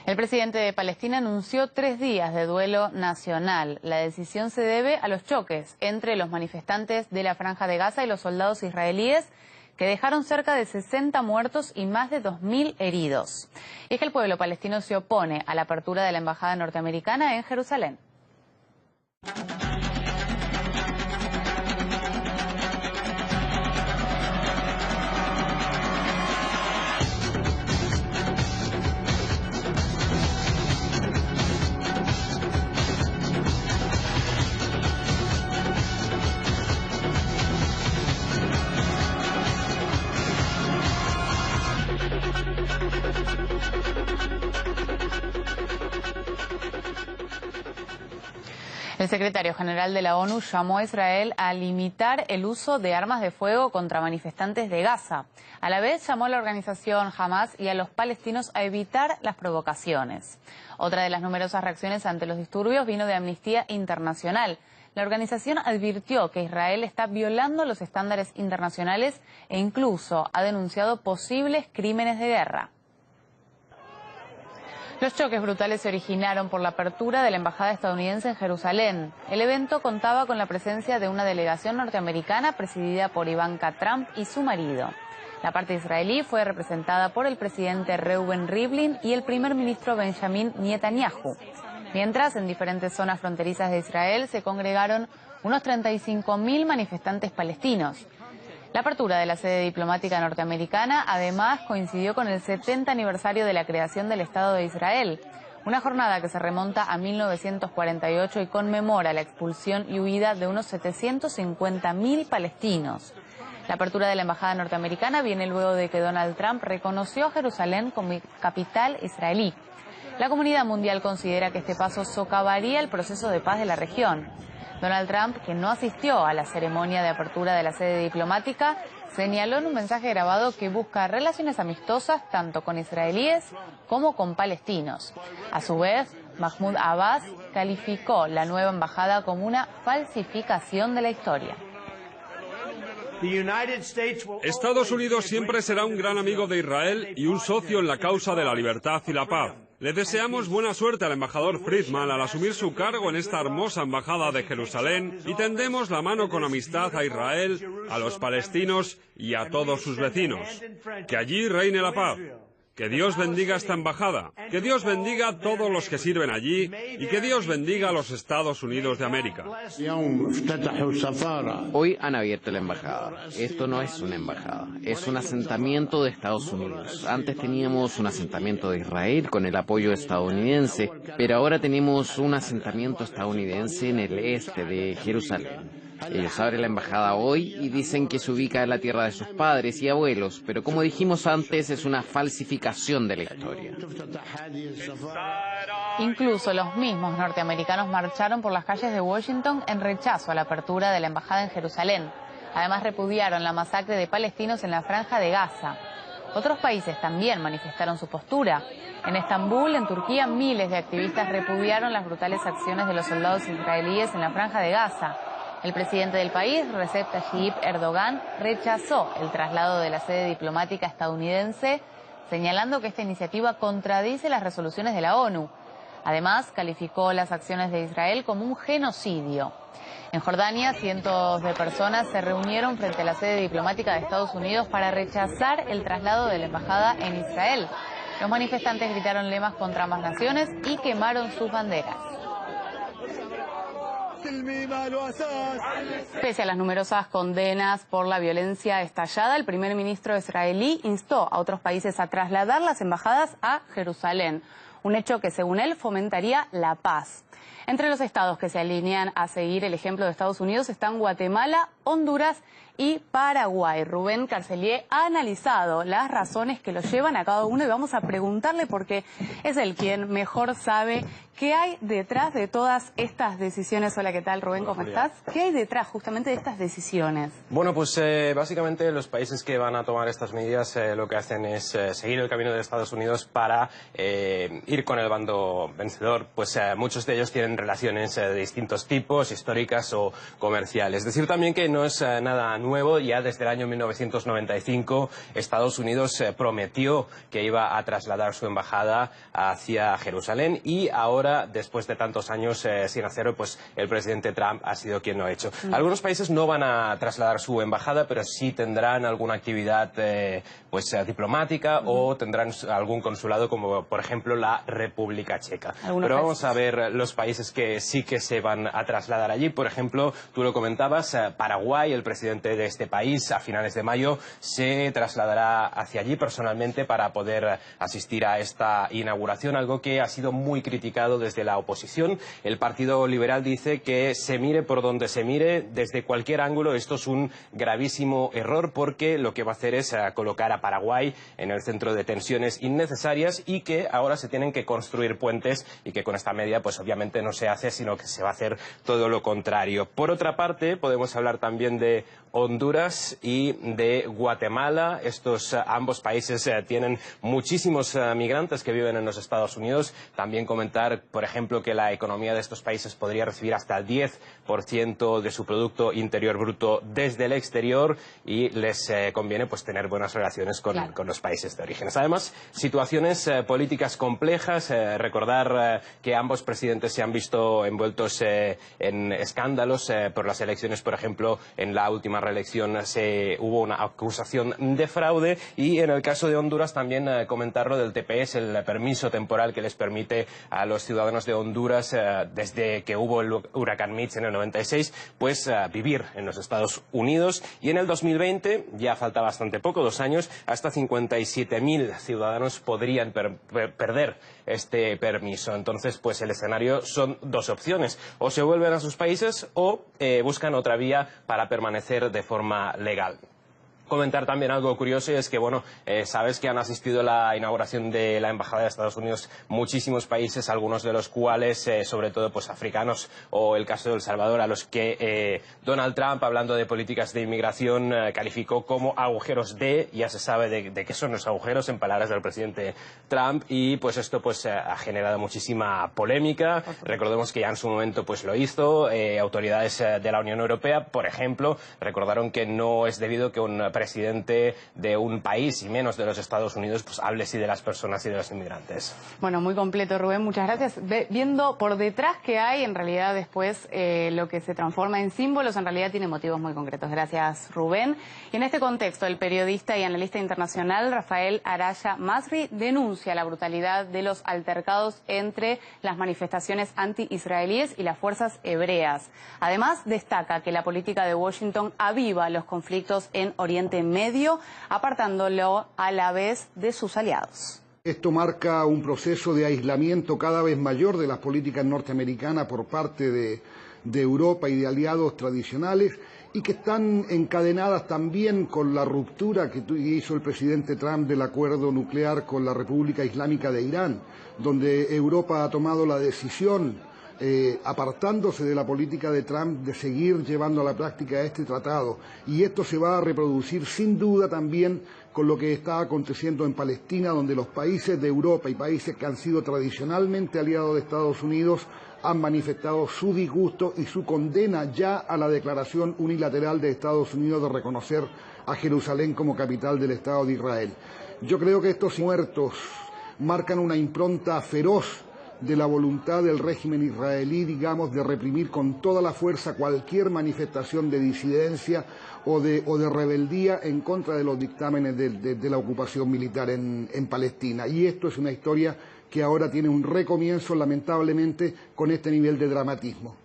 El presidente de Palestina anunció 3 días de duelo nacional. La decisión se debe a los choques entre los manifestantes de la Franja de Gaza y los soldados israelíes, que dejaron cerca de 60 muertos y más de 2000 heridos. Y es que el pueblo palestino se opone a la apertura de la embajada norteamericana en Jerusalén. El secretario general de la ONU llamó a Israel a limitar el uso de armas de fuego contra manifestantes de Gaza. A la vez llamó a la organización Hamas y a los palestinos a evitar las provocaciones. Otra de las numerosas reacciones ante los disturbios vino de Amnistía Internacional. La organización advirtió que Israel está violando los estándares internacionales e incluso ha denunciado posibles crímenes de guerra. Los choques brutales se originaron por la apertura de la embajada estadounidense en Jerusalén. El evento contaba con la presencia de una delegación norteamericana presidida por Ivanka Trump y su marido. La parte israelí fue representada por el presidente Reuven Rivlin y el primer ministro Benjamin Netanyahu. Mientras, en diferentes zonas fronterizas de Israel se congregaron unos 35.000 manifestantes palestinos. La apertura de la sede diplomática norteamericana además coincidió con el 70 aniversario de la creación del Estado de Israel, una jornada que se remonta a 1948 y conmemora la expulsión y huida de unos 750.000 palestinos. La apertura de la embajada norteamericana viene luego de que Donald Trump reconoció a Jerusalén como capital israelí. La comunidad mundial considera que este paso socavaría el proceso de paz de la región. Donald Trump, que no asistió a la ceremonia de apertura de la sede diplomática, señaló en un mensaje grabado que busca relaciones amistosas tanto con israelíes como con palestinos. A su vez, Mahmoud Abbas calificó la nueva embajada como una falsificación de la historia. Estados Unidos siempre será un gran amigo de Israel y un socio en la causa de la libertad y la paz. Le deseamos buena suerte al embajador Friedman al asumir su cargo en esta hermosa embajada de Jerusalén y tendemos la mano con amistad a Israel, a los palestinos y a todos sus vecinos. Que allí reine la paz. Que Dios bendiga esta embajada, que Dios bendiga a todos los que sirven allí y que Dios bendiga a los Estados Unidos de América. Hoy han abierto la embajada. Esto no es una embajada, es un asentamiento de Estados Unidos. Antes teníamos un asentamiento de Israel con el apoyo estadounidense, pero ahora tenemos un asentamiento estadounidense en el este de Jerusalén. Ellos abren la embajada hoy y dicen que se ubica en la tierra de sus padres y abuelos, pero como dijimos antes, es una falsificación de la historia. Incluso los mismos norteamericanos marcharon por las calles de Washington en rechazo a la apertura de la embajada en Jerusalén. Además, repudiaron la masacre de palestinos en la Franja de Gaza. Otros países también manifestaron su postura. En Estambul, en Turquía, miles de activistas repudiaron las brutales acciones de los soldados israelíes en la Franja de Gaza. El presidente del país, Recep Tayyip Erdogan, rechazó el traslado de la sede diplomática estadounidense, señalando que esta iniciativa contradice las resoluciones de la ONU. Además, calificó las acciones de Israel como un genocidio. En Jordania, cientos de personas se reunieron frente a la sede diplomática de Estados Unidos para rechazar el traslado de la embajada en Israel. Los manifestantes gritaron lemas contra ambas naciones y quemaron sus banderas. Pese a las numerosas condenas por la violencia estallada, el primer ministro israelí instó a otros países a trasladar las embajadas a Jerusalén, un hecho que según él fomentaría la paz. Entre los estados que se alinean a seguir el ejemplo de Estados Unidos están Guatemala, Honduras y Paraguay. Rubén Carcelier ha analizado las razones que los llevan a cada uno y vamos a preguntarle porque es él quien mejor sabe qué hay detrás de todas estas decisiones. Hola, ¿qué tal, Rubén? ¿Cómo estás? ¿Qué hay detrás justamente de estas decisiones? Bueno, pues básicamente los países que van a tomar estas medidas lo que hacen es seguir el camino de Estados Unidos para ir con el bando vencedor, pues muchos de ellos tienen relaciones de distintos tipos, históricas o comerciales. Decir también que no es nada nuevo, ya desde el año 1995 Estados Unidos prometió que iba a trasladar su embajada hacia Jerusalén y ahora, después de tantos años sin hacerlo, pues el presidente Trump ha sido quien lo ha hecho. Algunos países no van a trasladar su embajada, pero sí tendrán alguna actividad diplomática o tendrán algún consulado, como por ejemplo la República Checa. Pero vamos a ver los países que sí que se van a trasladar allí. Por ejemplo, tú lo comentabas, Paraguay, el presidente de este país, a finales de mayo se trasladará hacia allí personalmente para poder asistir a esta inauguración, algo que ha sido muy criticado desde la oposición. El Partido Liberal dice que se mire por donde se mire, desde cualquier ángulo, esto es un gravísimo error porque lo que va a hacer es colocar a Paraguay en el centro de tensiones innecesarias y que ahora se tienen que construir puentes y que con esta medida pues obviamente no se hace, sino que se va a hacer todo lo contrario. Por otra parte, podemos hablar también de Honduras y de Guatemala. Estos ambos países tienen muchísimos migrantes que viven en los Estados Unidos. También comentar, por ejemplo, que la economía de estos países podría recibir hasta el 10% de su Producto Interior Bruto desde el exterior y les conviene pues tener buenas relaciones con los países de origen. Además, situaciones políticas complejas. Recordar que ambos presidentes se han visto envueltos en escándalos por las elecciones. Por ejemplo, en la última reelección hubo una acusación de fraude y en el caso de Honduras también comentarlo del TPS, el permiso temporal que les permite a los ciudadanos de Honduras desde que hubo el huracán Mitch en el 96 pues vivir en los Estados Unidos, y en el 2020, ya falta bastante poco, 2 años, hasta 57.000 ciudadanos podrían perder este permiso. Entonces pues el escenario son dos opciones: o se vuelven a sus países o buscan otra vía para permanecer de forma legal. Comentar también algo curioso, y es que, bueno, sabes que han asistido a la inauguración de la Embajada de Estados Unidos muchísimos países, algunos de los cuales, sobre todo, pues africanos, o el caso de El Salvador, a los que Donald Trump, hablando de políticas de inmigración, calificó como agujeros ya se sabe de qué son los agujeros, en palabras del presidente Trump, y pues esto pues ha generado muchísima polémica. Recordemos que ya en su momento pues lo hizo. Autoridades de la Unión Europea, por ejemplo, recordaron que no es debido que un presidente de un país, y menos de los Estados Unidos, pues hable sí de las personas y de los inmigrantes. Bueno, muy completo, Rubén, muchas gracias. Viendo por detrás que hay, en realidad después lo que se transforma en símbolos, en realidad tiene motivos muy concretos. Gracias, Rubén. Y en este contexto, el periodista y analista internacional Rafael Araya Masri denuncia la brutalidad de los altercados entre las manifestaciones anti-israelíes y las fuerzas hebreas. Además, destaca que la política de Washington aviva los conflictos en Oriente Medio, apartándolo a la vez de sus aliados. Esto marca un proceso de aislamiento cada vez mayor de las políticas norteamericanas por parte de Europa y de aliados tradicionales, y que están encadenadas también con la ruptura que hizo el presidente Trump del acuerdo nuclear con la República Islámica de Irán, donde Europa ha tomado la decisión, apartándose de la política de Trump, de seguir llevando a la práctica este tratado. Y esto se va a reproducir sin duda también con lo que está aconteciendo en Palestina, donde los países de Europa y países que han sido tradicionalmente aliados de Estados Unidos han manifestado su disgusto y su condena ya a la declaración unilateral de Estados Unidos de reconocer a Jerusalén como capital del Estado de Israel. Yo creo que estos muertos marcan una impronta feroz de la voluntad del régimen israelí, digamos, de reprimir con toda la fuerza cualquier manifestación de disidencia o de rebeldía en contra de los dictámenes de la ocupación militar en Palestina. Y esto es una historia que ahora tiene un recomienzo, lamentablemente, con este nivel de dramatismo.